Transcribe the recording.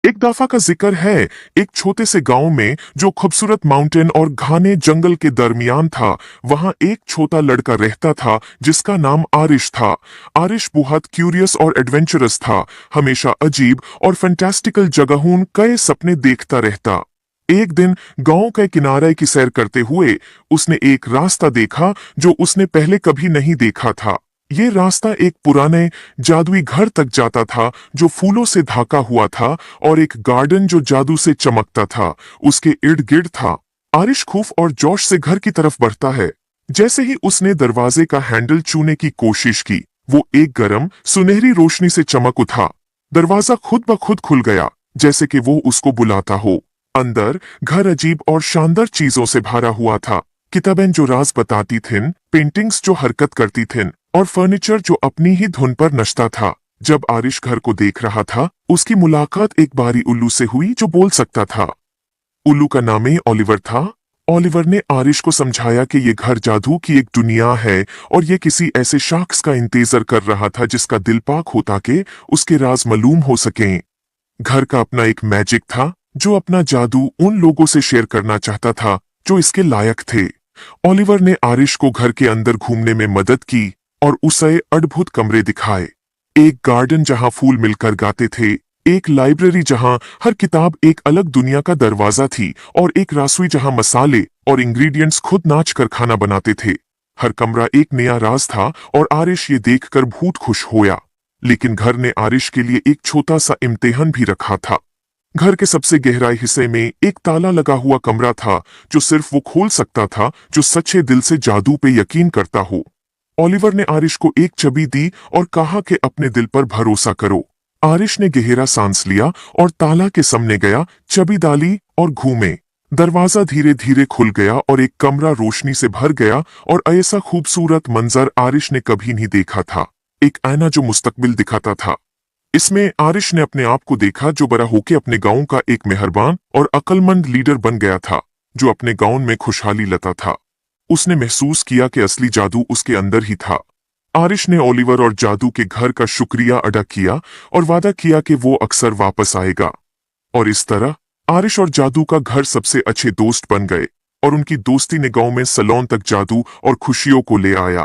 एक दफा का जिक्र है, एक छोटे से गांव में जो खूबसूरत माउंटेन और घने जंगल के दरमियान था, वहां एक छोटा लड़का रहता था जिसका नाम आरिश था। आरिश बहुत क्यूरियस और एडवेंचरस था, हमेशा अजीब और फैंटास्टिकल जगहों कई सपने देखता रहता। एक दिन गांव के किनारे की सैर करते हुए उसने एक रास्ता देखा जो उसने पहले कभी नहीं देखा था। ये रास्ता एक पुराने जादुई घर तक जाता था जो फूलों से ढका हुआ था, और एक गार्डन जो जादू से चमकता था उसके इर्द गिर्द था। आरिश खूफ और जोश से घर की तरफ बढ़ता है। जैसे ही उसने दरवाजे का हैंडल छूने की कोशिश की, वो एक गरम सुनहरी रोशनी से चमक उठा। दरवाजा खुद ब खुद खुल गया, जैसे कि वो उसको बुलाता हो। अंदर घर अजीब और शानदार चीजों से भरा हुआ था। किताबें जो राज बताती थीं, पेंटिंग्स जो हरकत करती थीं, और फर्नीचर जो अपनी ही धुन पर नचता था। जब आरिश घर को देख रहा था, उसकी मुलाकात एक बारी उल्लू से हुई जो बोल सकता था। उल्लू का नाम ही ओलिवर था। ओलिवर ने आरिश को समझाया कि ये घर जादू की एक दुनिया है, और ये किसी ऐसे शख्स का इंतजार कर रहा था जिसका दिल पाक हो ताकि उसके राज मालूम हो सकें। घर का अपना एक मैजिक था जो अपना जादू उन लोगों से शेयर करना चाहता था जो इसके लायक थे। ओलिवर ने आरिश को घर के अंदर घूमने में मदद की और उसे अद्भुत कमरे दिखाए। एक गार्डन जहां फूल मिलकर गाते थे, एक लाइब्रेरी जहां हर किताब एक अलग दुनिया का दरवाजा थी, और एक रसोई जहां मसाले और इंग्रेडिएंट्स खुद नाच कर खाना बनाते थे। हर कमरा एक नया राज था और आरिश ये देखकर बहुत खुश होया। लेकिन घर ने आरिश के लिए एक छोटा सा इम्तिहान भी रखा था। घर के सबसे गहराई हिस्से में एक ताला लगा हुआ कमरा था जो सिर्फ वो खोल सकता था जो सच्चे दिल से जादू पे यकीन करता हो। ओलिवर ने आरिश को एक चाबी दी और कहा कि अपने दिल पर भरोसा करो। आरिश ने गहरा सांस लिया और ताला के सामने गया, चाबी डाली और घूमे। दरवाजा धीरे धीरे खुल गया और एक कमरा रोशनी से भर गया, और ऐसा खूबसूरत मंजर आरिश ने कभी नहीं देखा था। एक आईना जो मुस्तकबिल दिखाता था। इसमें आरिश ने अपने आप को देखा जो बड़ा होके अपने गांव का एक मेहरबान और अक्लमंद लीडर बन गया था, जो अपने गांव में खुशहाली लाता था। उसने महसूस किया कि असली जादू उसके अंदर ही था। आरिश ने ओलिवर और जादू के घर का शुक्रिया अदा किया और वादा किया कि वो अक्सर वापस आएगा। और इस तरह आरिश और जादू का घर सबसे अच्छे दोस्त बन गए, और उनकी दोस्ती ने गांव में सलोन तक जादू और खुशियों को ले आया।